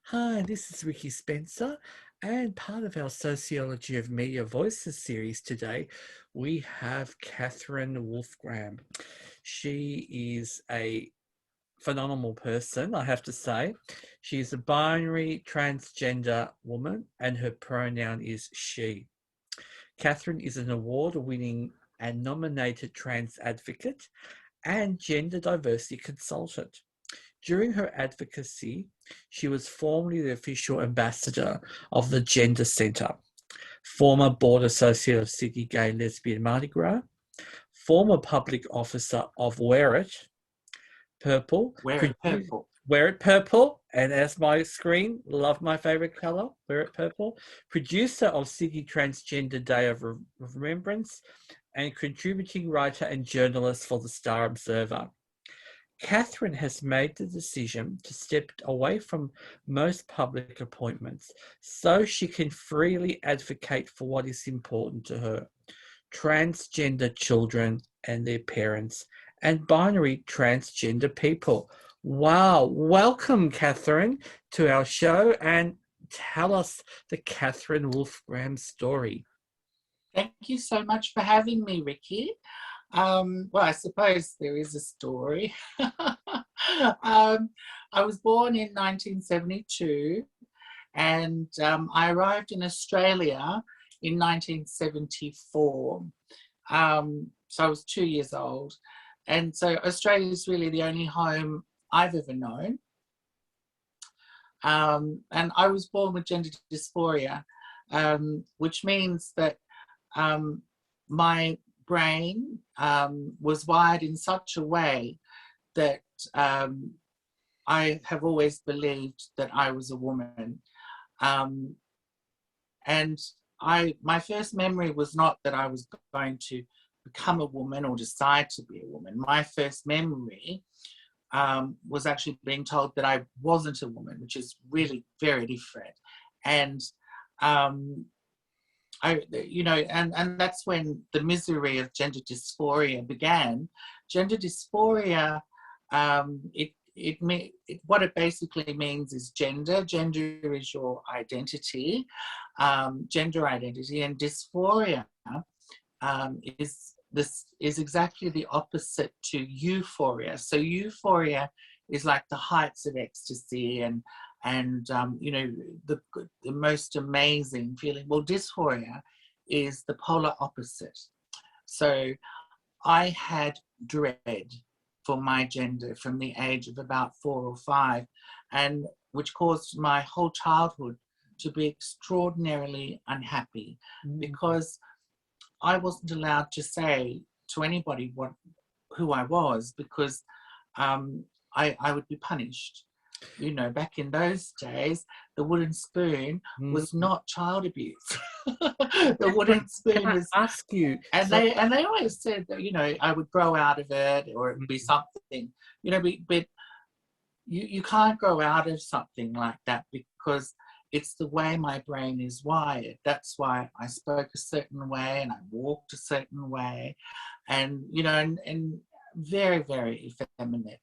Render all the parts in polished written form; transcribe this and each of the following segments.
Hi, this is Ricky Spencer, and part of our Sociology of Media Voices series today, we have Katherine Wolfgramme. She is a phenomenal person, I have to say. She's a binary transgender woman, and her pronoun is she. Katherine is an award-winning and nominated trans advocate and gender diversity consultant. During her advocacy, she was formerly the official ambassador of the Gender Centre, former board associate of Sydney Gay, Lesbian, Mardi Gras, former public officer of Wear It Purple, Wear It Purple, and as my screen, love my favourite colour, Wear It Purple, producer of Sydney Transgender Day of Remembrance, and contributing writer and journalist for the Star Observer. Katherine has made the decision to step away from most public appointments so she can freely advocate for what is important to her: transgender children and their parents, and binary transgender people. Wow. Welcome, Katherine, to our show, and tell us the Katherine Wolfgramme story. Thank you so much for having me, Ricky. Well, I suppose there is a story. I was born in 1972 and I arrived in Australia in 1974. So I was 2 years old. And so Australia is really the only home I've ever known. And I was born with gender dysphoria, which means that my brain was wired in such a way that I have always believed that I was a woman. And my first memory was not that I was going to become a woman or decide to be a woman. My first memory was actually being told that I wasn't a woman, which is really very different. And and that's when the misery of gender dysphoria began. Gender dysphoria, what it basically means is gender. Gender is your identity, gender identity, and dysphoria is exactly the opposite to euphoria. So euphoria is like the heights of ecstasy and the most amazing feeling. Well, dysphoria is the polar opposite. So I had dread for my gender from the age of about 4 or 5, and which caused my whole childhood to be extraordinarily unhappy because I wasn't allowed to say to anybody who I was, because I would be punished. You know, back in those days, the wooden spoon was not child abuse. The wooden spoon was. Ask you, and they always said that, you know, I would grow out of it, or it would be something, you know, but you can't grow out of something like that because it's the way my brain is wired. That's why I spoke a certain way and I walked a certain way, and you know, and very, very effeminate.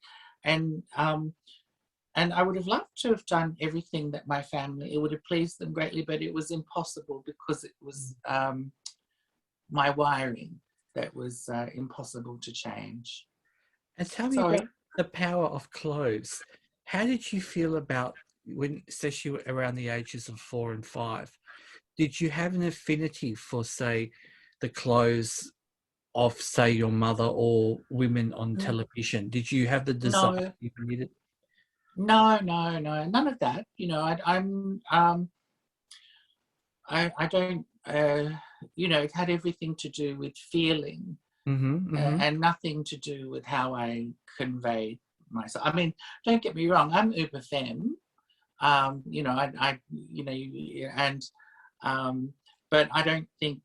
And I would have loved to have done everything that my family, it would have pleased them greatly, but it was impossible because it was my wiring that was impossible to change. And tell me about the power of clothes. How did you feel about when, especially around the ages of 4 and 5? Did you have an affinity for, say, the clothes of, say, your mother or women on television? Did you have the desire you needed? No, none of that. You know, I don't. You know, it had everything to do with feeling, and nothing to do with how I conveyed myself. I mean, don't get me wrong. I'm uber femme. You know, you know, and but I don't think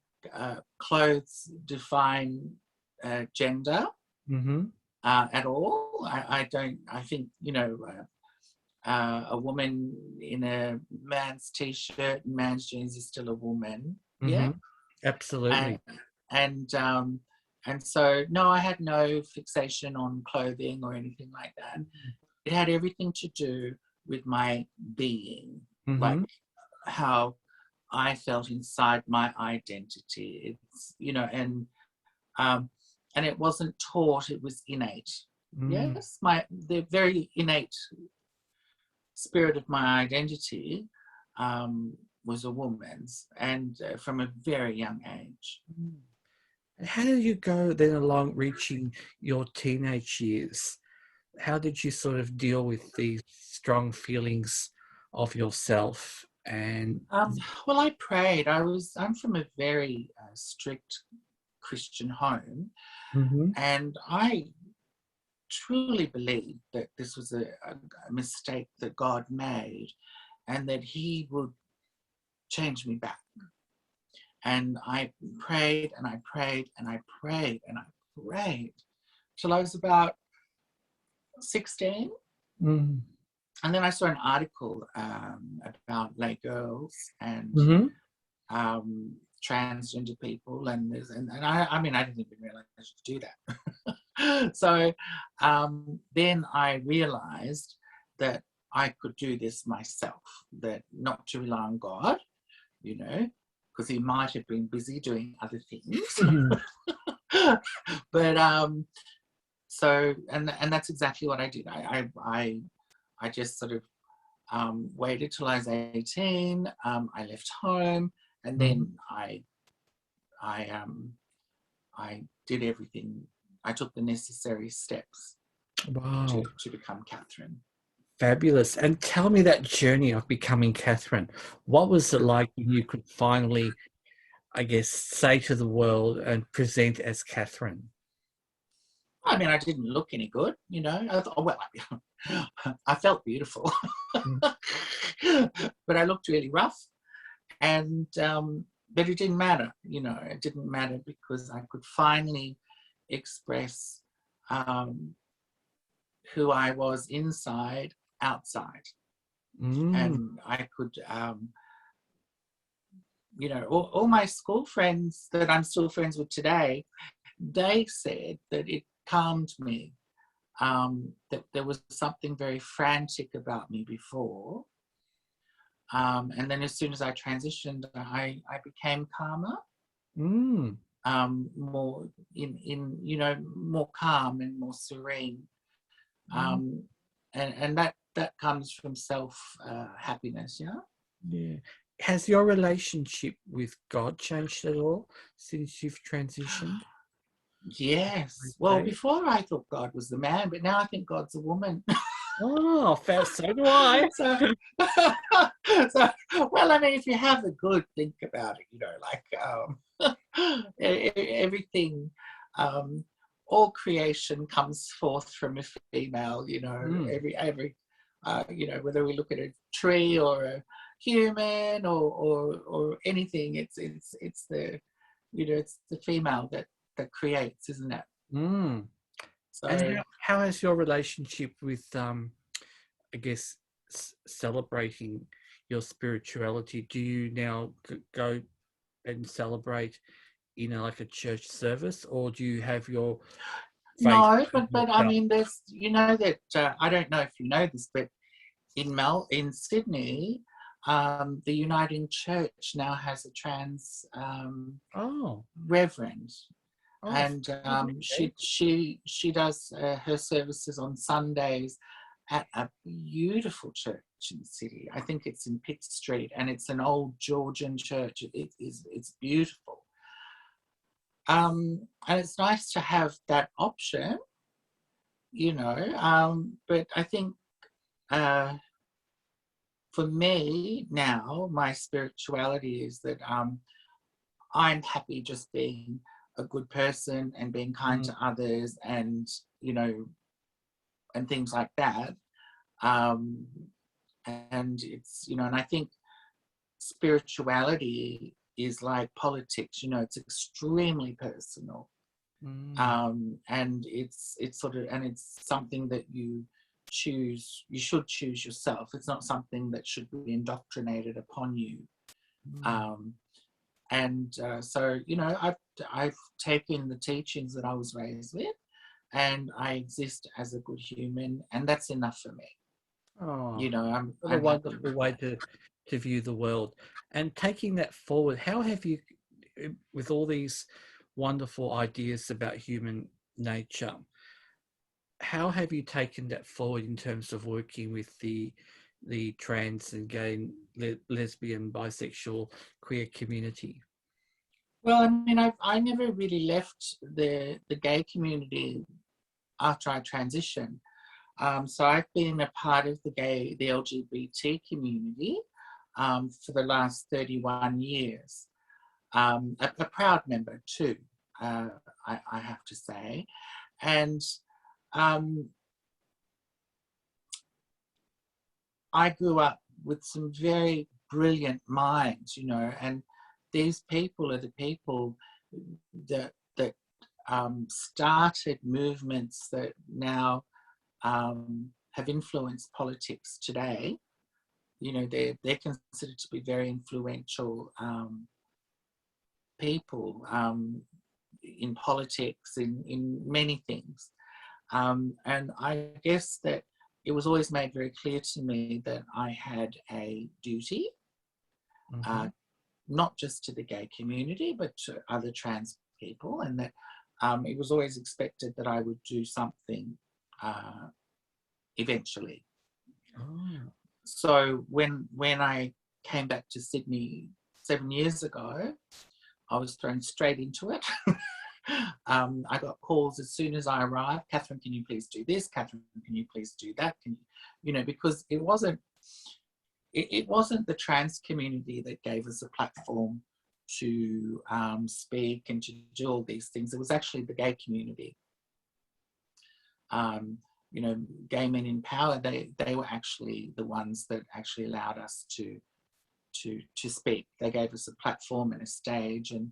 clothes define gender at all. I don't. I think, you know. A woman in a man's t-shirt and man's jeans is still a woman. Yeah, absolutely. And so no, I had no fixation on clothing or anything like that. It had everything to do with my being, like Mm-hmm. how I felt inside my identity. It's, and it wasn't taught, it was innate. Mm. Yes, the very innate spirit of my identity was a woman's, and from a very young age. And how did you go then along reaching your teenage years? How did you sort of deal with these strong feelings of yourself? And Well, I prayed. I'm from a very strict Christian home, Mhm. and I truly believed that this was a mistake that God made, and that He would change me back. And I prayed and I prayed and I prayed and I prayed till I was about 16. Mm. And then I saw an article about lay girls and Mhm. transgender people, and I mean, I didn't even realize I should do that. So then I realized that I could do this myself, that not to rely on God, because He might have been busy doing other things. Mhm. But so, and that's exactly what I did. I just sort of waited till I was 18. I left home, and Mhm. then I did everything. I took the necessary steps Wow, to become Katherine. fabulous. And tell me that journey of becoming Katherine. What was it like when you could finally, I guess, say to the world and present as Katherine? I mean, I didn't look any good, I thought, well, I felt beautiful, Mm. but I looked really rough. And but it didn't matter, it didn't matter because I could finally express who I was inside, outside. Mm. And I could, all my school friends that I'm still friends with today, they said that it calmed me, that there was something very frantic about me before. And then as soon as I transitioned, I became calmer, Mm. more more calm and more serene. Mm. Um, and that comes from self happiness, yeah. Yeah. Has your relationship with God changed at all since you've transitioned? Yes. Well, Okay. before I thought God was the man, but now I think God's a woman. Oh, so do I. so, so, well, I mean, if you have a good think about it, everything, um, all creation comes forth from a female. Mm. Whether we look at a tree or a human or anything, it's the it's the female that creates, isn't it? Mm. And So how has your relationship with, I guess, celebrating your spirituality? Do you now go and celebrate in like a church service, or do you have your faith no, in but I yourself? mean, there's that I don't know if you know this, but in Sydney, the Uniting Church now has a trans Oh, reverend, oh, and okay. she does her services on Sundays at a beautiful church in the city. I think it's in Pitt Street, and it's an old Georgian church. It's beautiful, and it's nice to have that option, But I think. Uh, for me now, my spirituality is that I'm happy just being a good person and being kind Mm. to others, and and things like that. Um, and it's and I think spirituality is like politics. It's extremely personal, Mm. and it's sort of and it's something that you choose. You should choose yourself. It's not something that should be indoctrinated upon you. Mm. Um, and so I've taken the teachings that I was raised with, and I exist as a good human, and that's enough for me. Oh, You know, what a I'm happy wonderful with way that. to view the world. And taking that forward, how have you, with all these wonderful ideas about human nature, how have you taken that forward in terms of working with the trans and gay, lesbian, bisexual, queer community? Well, I mean, I never really left the gay community after I transitioned. So I've been a part of the LGBT community for the last 31 years. A proud member too, I have to say. And um, I grew up with some very brilliant minds, you know, and these people are the people that started movements that now have influenced politics today. You know, they're considered to be very influential people in politics, in many things. And I guess that it was always made very clear to me that I had a duty, Mm-hmm. not just to the gay community, but to other trans people, and that it was always expected that I would do something eventually. Oh. So when I came back to Sydney 7 years ago, I was thrown straight into it. I got calls as soon as I arrived. Katherine, can you please do this? Katherine, can you please do that? Can you know, because it wasn't the trans community that gave us a platform to speak and to do all these things. It was actually the gay community. You know, gay men in power. They were actually the ones that actually allowed us to speak. They gave us a platform and a stage, and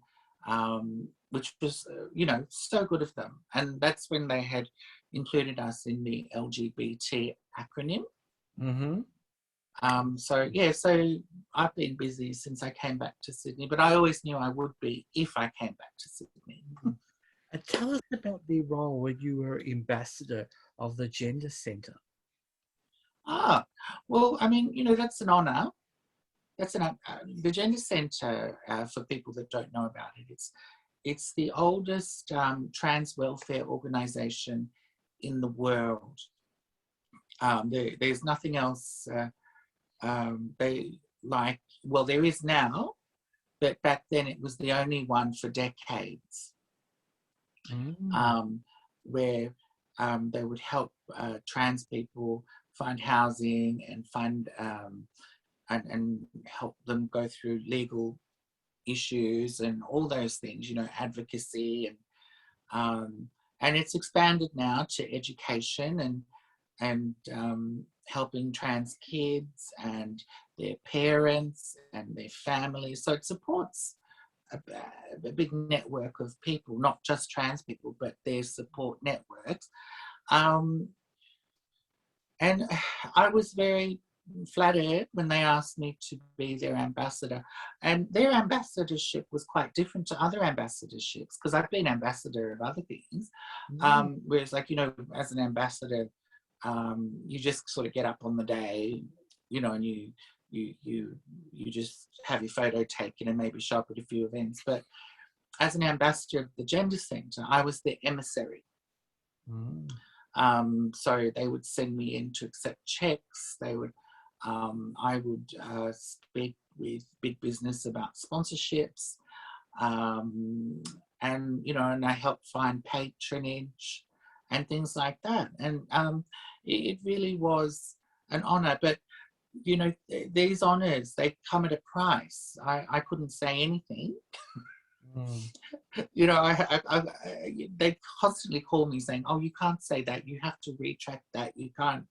which was, you know, so good of them. And that's when they had included us in the LGBT acronym. Mm-hmm. So yeah, so I've been busy since I came back to Sydney, but I always knew I would be if I came back to Sydney. And tell us about the role when you were ambassador of the Gender Centre. Well, I mean, you know, that's an honour. That's the Gender Centre, for people that don't know about it. It's the oldest trans welfare organisation in the world. There's nothing else. There is now, but back then it was the only one for decades, where they would help trans people find housing and find and help them go through legal issues and all those things, you know, advocacy, and it's expanded now to education and helping trans kids and their parents and their families. So it supports a big network of people, not just trans people, but their support networks. And I was very flattered when they asked me to be their ambassador. And their ambassadorship was quite different to other ambassadorships, because I've been ambassador of other things. Whereas, like, you know, as an ambassador, you just sort of get up on the day, you know, and you just have your photo taken and maybe show up at a few events. But as an ambassador of the Gender Centre, I was the emissary. So they would send me in to accept checks. I would speak with big business about sponsorships, and you know, and I helped find patronage and things like that. And it really was an honour. But you know, these honours, they come at a price. I couldn't say anything. You know, they constantly call me saying, "Oh, you can't say that. You have to retract that. You can't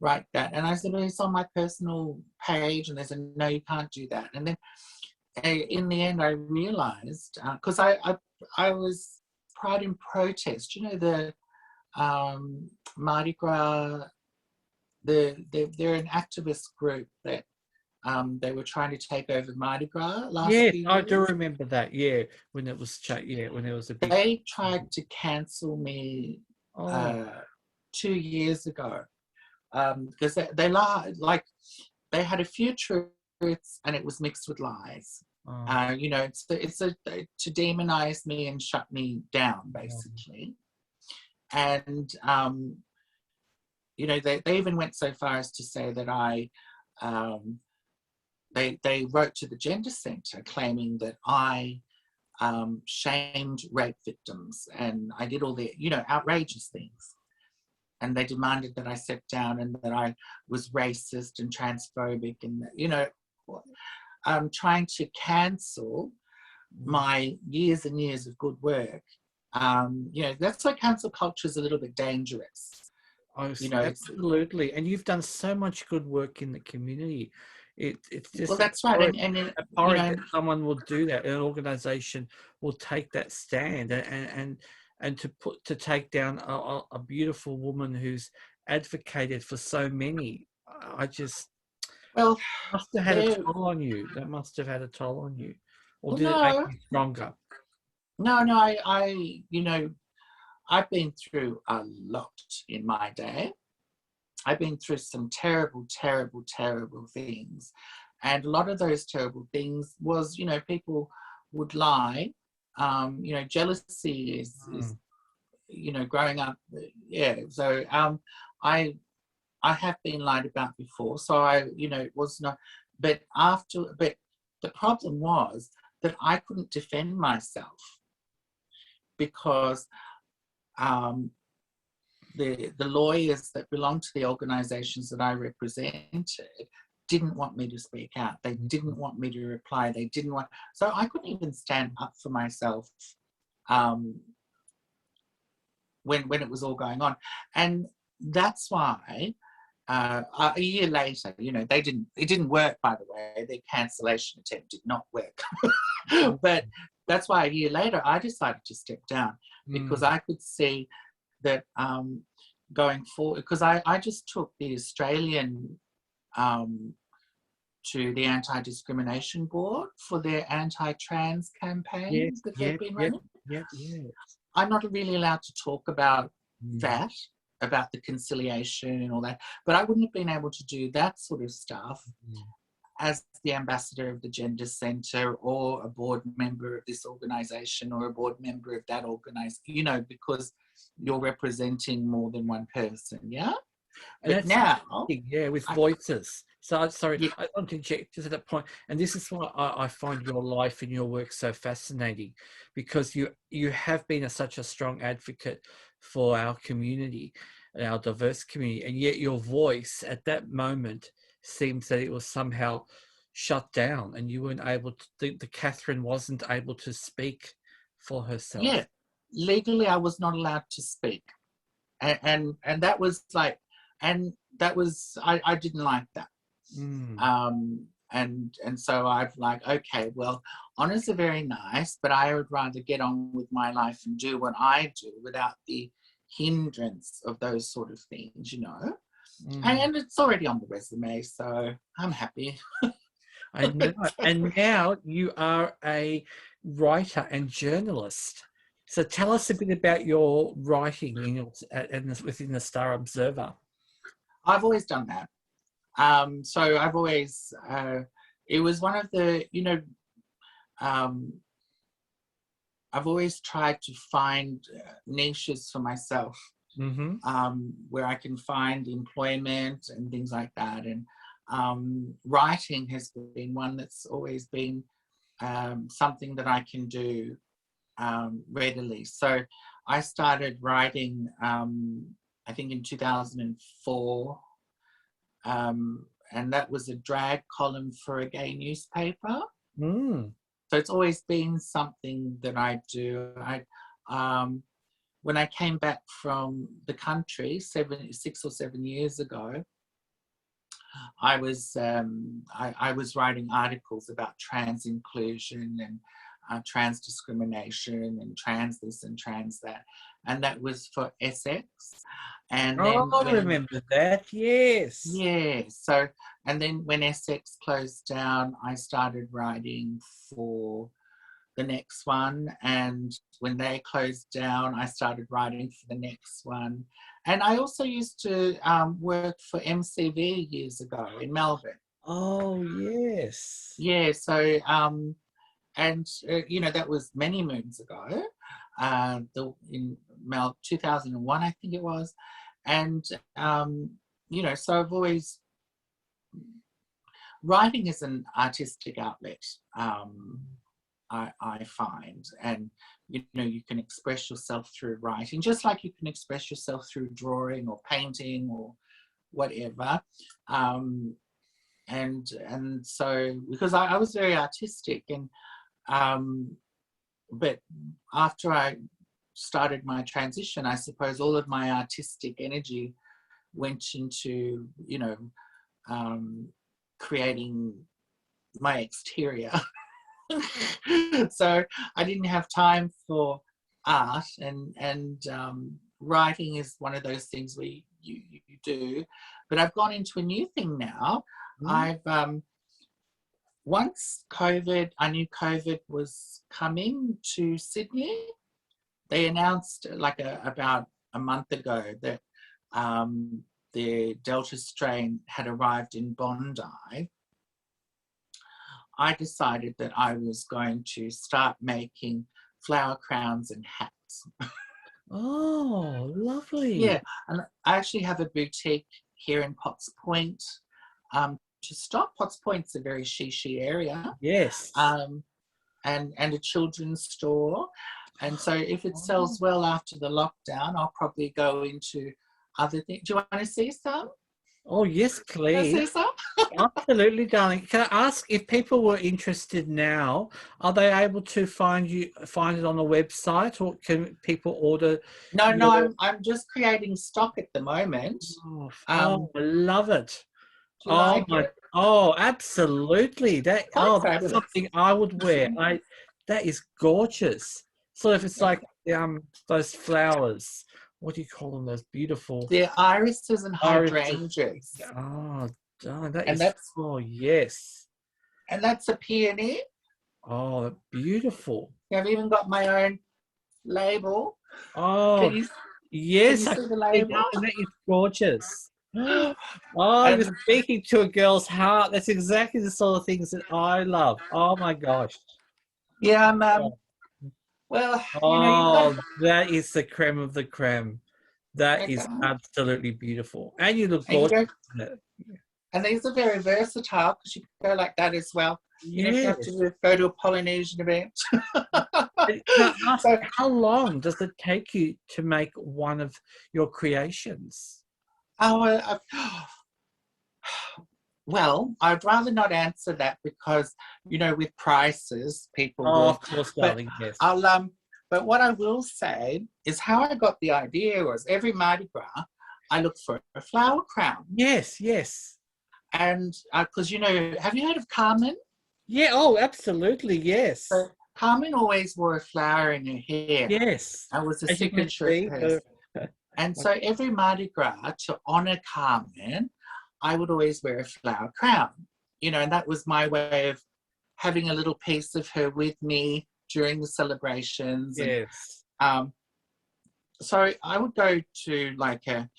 write that." And I said, "Well, it's on my personal page." And they said, "No, you can't do that." And then in the end, I realised, because I was Pride and Protest. You know, the Mardi Gras. They're an activist group that they were trying to take over Mardi Gras last Yes, few I do years. remember that. Yeah, when it was when there was a big. They tried to cancel me Oh. 2 years ago because they lie, like they had a few truths and it was mixed with lies. Oh, You know, to demonize me and shut me down, oh, basically. And you know, they even went so far as to say that they wrote to the Gender Centre claiming that I shamed rape victims and I did all the, you know, outrageous things. And they demanded that I step down and that I was racist and transphobic and, you know, trying to cancel my years and years of good work. You know, that's why cancel culture is a little bit dangerous. oh, You know, absolutely. And you've done so much good work in the community. It's well, just that's right. You abhorrent know, that someone will do that. An organisation will take that stand and to take down a beautiful woman who's advocated for so many. I just well, must have had a there, toll on you. That must have had a toll on you, or well, did it make no, you stronger? no, you know, I've been through a lot in my day. I've been through some terrible, terrible, terrible things. And a lot of those terrible things was, you know, people would lie. You know, jealousy is, Mm. you know, growing up, yeah. So I I have been lied about before. So I, you know, it was not, but the problem was that I couldn't defend myself because um, the lawyers that belonged to the organisations that I represented didn't want me to speak out. They didn't want me to reply. They didn't want, so I couldn't even stand up for myself um, when it was all going on, and that's why. A year later, you know, it didn't work, by the way. Their cancellation attempt did not work. But that's why a year later, I decided to step down because Mm. I could see that going forward, because I just took the Australian to the Anti-Discrimination Board for their anti-trans campaign Yes, that they've yep, been yep, running. yep, yeah. I'm not really allowed to talk about Mm. that, about the conciliation and all that, but I wouldn't have been able to do that sort of stuff Mm. as the ambassador of the Gender Centre or a board member of this organisation or a board member of that organisation, you know, because you're representing more than one person, yeah? And But that's now, interesting, yeah, with I, voices. So sorry, yeah, I want to inject just at that point, and this is why I find your life and your work so fascinating, because you have been such a strong advocate for our community, our diverse community, and yet your voice at that moment seems that it was somehow shut down, and you weren't able to. The Catherine wasn't able to speak for yeah, herself. legally I was not allowed to speak. And that was like, and that was, I didn't like that. Mm. And so I've like, okay, well, honours are very nice, but I would rather get on with my life and do what I do without the hindrance of those sort of things, you know. Mm. And it's already on the resume, so I'm happy. I know. And now you are a writer and journalist. So tell us a bit about your writing within the Star Observer. I've always done that. So I've always, it was one of the, you know, um, I've always tried to find niches for myself Mm-hmm. where I can find employment and things like that. And writing has been one that's always been something that I can do readily. So I started writing, I think in 2004, and that was a drag column for a gay newspaper. Mm. So it's always been something that I do. When I came back from the country 6 or 7 years ago, I was writing articles about trans inclusion and trans discrimination and trans this and trans that, and that was for Essex. And Oh, then I when remember that. Yes. yeah, so and then when Essex closed down, I started writing for the next one, and when they closed down, I started writing for the next one, And I also used to work for MCV years ago in Melbourne. Oh, yes. Yeah, so, you know, that was many moons ago, in 2001, I think it was. And, you know, so I've always, writing is an artistic outlet, I find. And, you know, you can express yourself through writing, just like you can express yourself through drawing or painting or whatever. And so, because I was very artistic, and but after I started my transition, I suppose all of my artistic energy went into, you know, creating my exterior. So I didn't have time for art, and writing is one of those things where you do. But I've gone into a new thing now. I've once I knew COVID was coming to Sydney. They announced about a month ago that the Delta strain had arrived in Bondi. I decided that I was going to start making flower crowns and hats. Oh, lovely. Yeah, and I actually have a boutique here in Potts Point. To stop, Potts Point's a very she area. Yes. And a children's store. And so if it sells well after the lockdown, I'll probably go into other things. Do you want to see some? Oh, yes, please. See some? Absolutely, darling. Can I ask, if people were interested now, are they able to find it on the website, or can people order? No, I'm just creating stock at the moment. I love it. Do you like it? Oh, absolutely. That's fabulous. something I would wear. That is gorgeous. So if it's like those flowers, what do you call them? Those beautiful. They're irises and hydrangeas. Oh, that and is. Oh, yes. And that's a peony. Oh, beautiful. I've even got my own label. Oh, yes. Can you see the label? That is gorgeous. Oh, you're speaking to a girl's heart. That's exactly the sort of things that I love. Oh my gosh. Yeah, well, that is the creme of the creme. That is absolutely beautiful. And you look gorgeous. And these are very versatile because you can go like that as well. You don't have to go to a Polynesian event. So how long does it take you to make one of your creations? Well, I'd rather not answer that because, you know, with prices, people will. Of course, darling, yes. But what I will say is how I got the idea was every Mardi Gras, I look for a flower crown. Yes, yes. And because, you know, have you heard of Carmen? Yeah, oh, absolutely, yes. So Carmen always wore a flower in her hair. Yes. That was a signature of hers. And so every Mardi Gras, to honour Carmen, I would always wear a flower crown, you know, and that was my way of having a little piece of her with me during the celebrations. Yes. And, so I would go to like a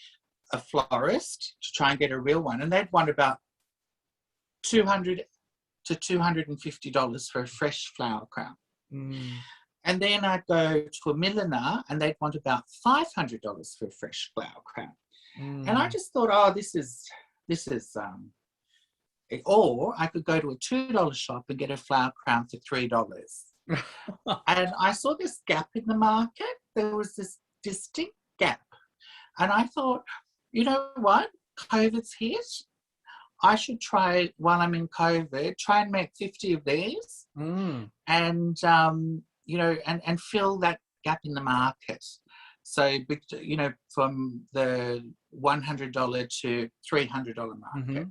florist to try and get a real one, and they'd want about $200 to $250 for a fresh flower crown. And then I'd go to a milliner and they'd want about $500 for a fresh flower crown. And I just thought, oh, this is or I could go to a $2 shop and get a flower crown for $3. And I saw this gap in the market. There was this distinct gap. And I thought, you know what? COVID's hit. I should try, while I'm in COVID, try and make 50 of these and, you know, and fill that gap in the market. So, you know, from the $100 to $300 market.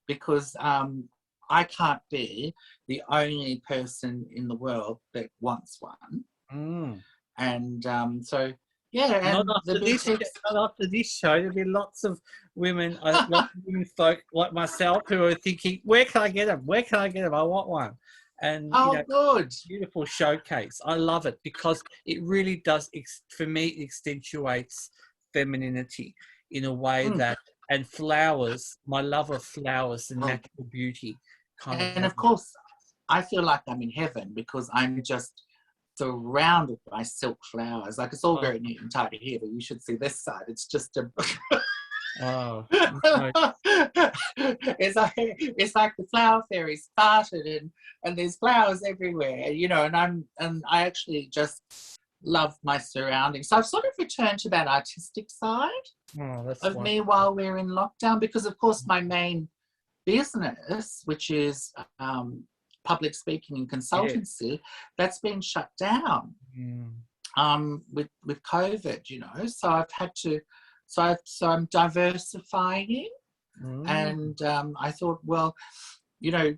Because I can't be the only person in the world that wants one. And so, yeah. And not after this show, there'll be lots of women, folk like myself who are thinking, where can I get them? Where can I get them? I want one. And good. Beautiful showcase. I love it because it really does, for me, it accentuates femininity in a way Mm. that, and flowers, my love of flowers and Well, natural beauty kind of and has. of course, I feel like I'm in heaven because I'm just surrounded by silk flowers. Like, it's all Oh, very neat and tidy here, but you should see this side. It's just a oh no. it's like the flower fairy started, and there's flowers everywhere, you know, and I actually just love my surroundings. So I've sort of returned to that artistic side Oh, that's of me wonderful. while we're in lockdown, because of course my main business, which is public speaking and Yeah. consultancy, that's been shut down Mm. with COVID, you know. So I've had to, so I'm diversifying, Mm. and I thought, well, you know,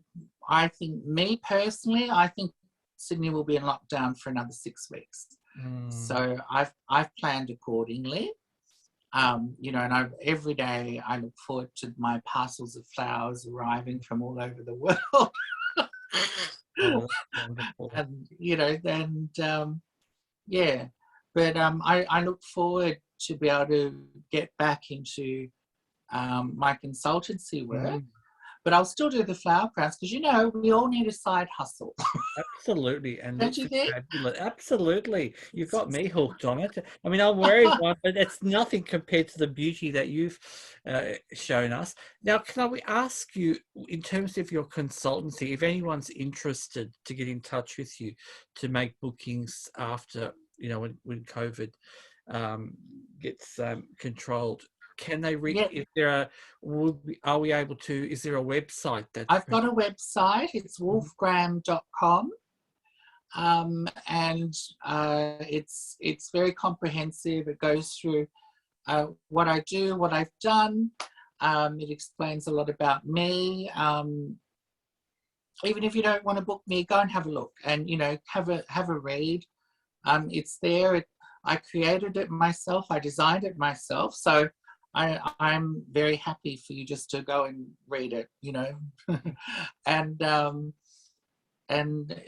I think, me personally, I think Sydney will be in lockdown for another 6 weeks. Mm. So I've planned accordingly. You know, and every day I look forward to my parcels of flowers arriving from all over the world. Oh, that's wonderful. And, you know, and yeah, but I look forward to be able to get back into my consultancy work, Mm. but I'll still do the flower crowns because, you know, we all need a side hustle. Absolutely, and Don't looks you think? fabulous. Absolutely, you've got me hooked on it. I mean, I'll wear one, but it's nothing compared to the beauty that you've shown us. Now, can I ask you, in terms of your consultancy, if anyone's interested to get in touch with you to make bookings after, you know, when COVID gets controlled, can they Yeah, if there are, are we able to? Is there a website that? I've got a website. It's wolfgramme.com. And it's very comprehensive. It goes through what I do, what I've done. It explains a lot about me. Even if you don't want to book me, go and have a look, and, you know, have a read. It's there. I created it myself. I designed it myself. So I'm very happy for you just to go and read it, you know. and and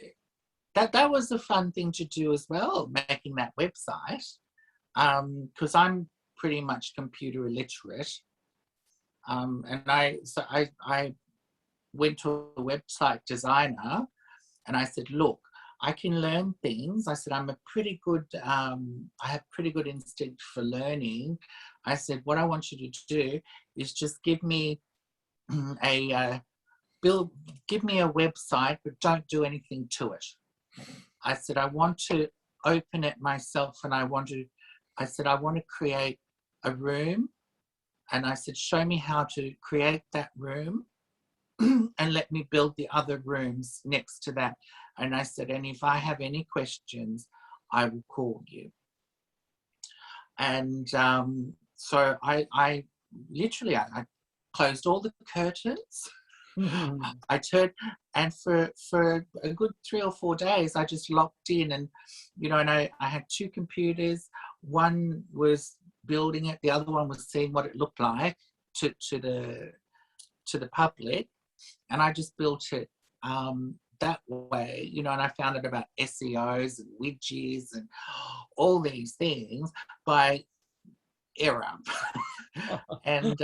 that was a fun thing to do as well, making that website, because I'm pretty much computer illiterate, and I went to a website designer and I said, look, I can learn things. I said, I'm a pretty good, I have pretty good instinct for learning. I said, what I want you to do is just give me a give me a website, but don't do anything to it. I said, I want to open it myself, and I said, I want to create a room. And I said, show me how to create that room and let me build the other rooms next to that. And I said, and if I have any questions, I will call you. And so I literally, I closed all the curtains. I turned, and for a good 3 or 4 days, I just locked in, and, you know, and I had 2 computers. One was building it, the other one was seeing what it looked like to the public, and I just built it that way, you know. And I found out about SEOs and widgets and all these things by error. And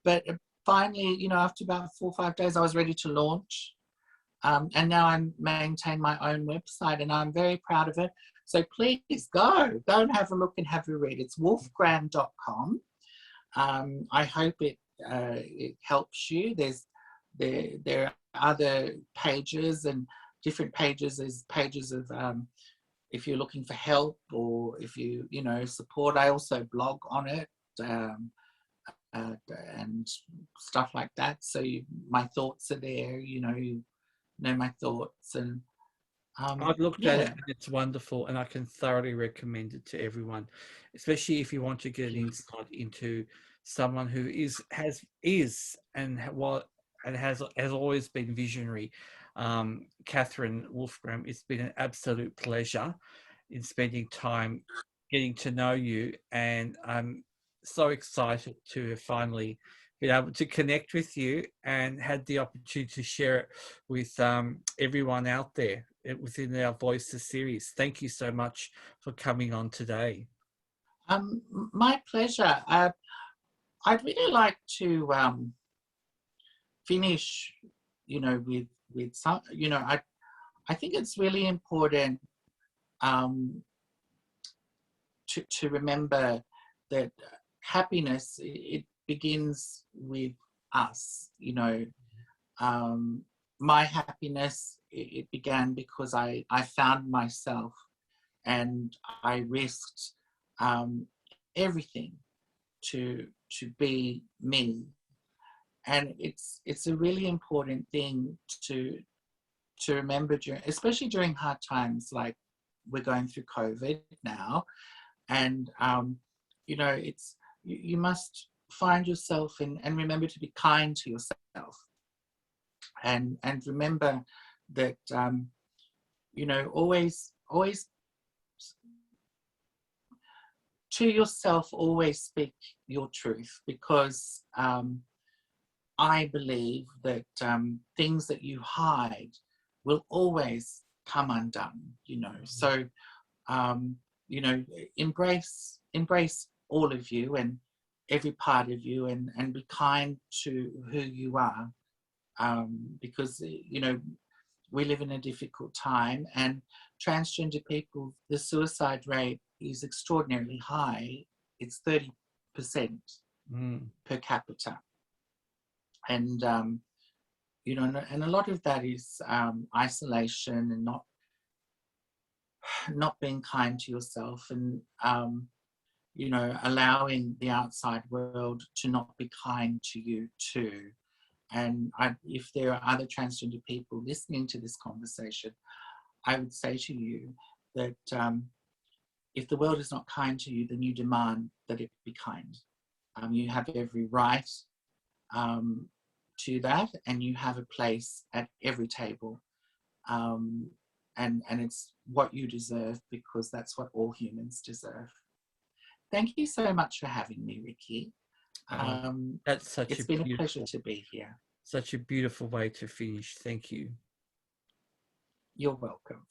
but finally, you know, after about 4 or 5 days, I was ready to launch. And now I maintain my own website, and I'm very proud of it. So please go and have a look and have a read. It's wolfgramme.com. I hope it helps you. There are other pages, and different pages. There's pages of if you're looking for help, or if you know, support. I also blog on it. And stuff like that. So my thoughts are there, you know my thoughts. And I've looked at it yeah. and it's wonderful, and I can thoroughly recommend it to everyone, especially if you want to get an insight into someone who is and what and has always been visionary. Katherine Wolfgramme, it's been an absolute pleasure in spending time getting to know you, and I'm so excited to have finally been able to connect with you and had the opportunity to share it with everyone out there within our Voices series. Thank you so much for coming on today. My pleasure. I'd really like to finish, with some, I think it's really important um, to remember that happiness, it begins with us. My happiness, it began because I found myself, and I risked everything to be me. And it's a really important thing to remember, especially during hard times like we're going through COVID now. And it's, you must find yourself, and remember to be kind to yourself, and remember that always to yourself, always speak your truth, because I believe that things that you hide will always come undone. So embrace all of you and every part of you, and be kind to who you are, because we live in a difficult time, and transgender people, the suicide rate is extraordinarily high. It's 30% per capita. And and a lot of that is isolation, and not being kind to yourself, and allowing the outside world to not be kind to you too. And if there are other transgender people listening to this conversation, I would say to you that if the world is not kind to you, then you demand that it be kind. You have every right to that, and you have a place at every table. And it's what you deserve, because that's what all humans deserve. Thank you so much for having me, Ricky. That's such it's been a pleasure to be here. Such a beautiful way to finish. Thank you. You're welcome.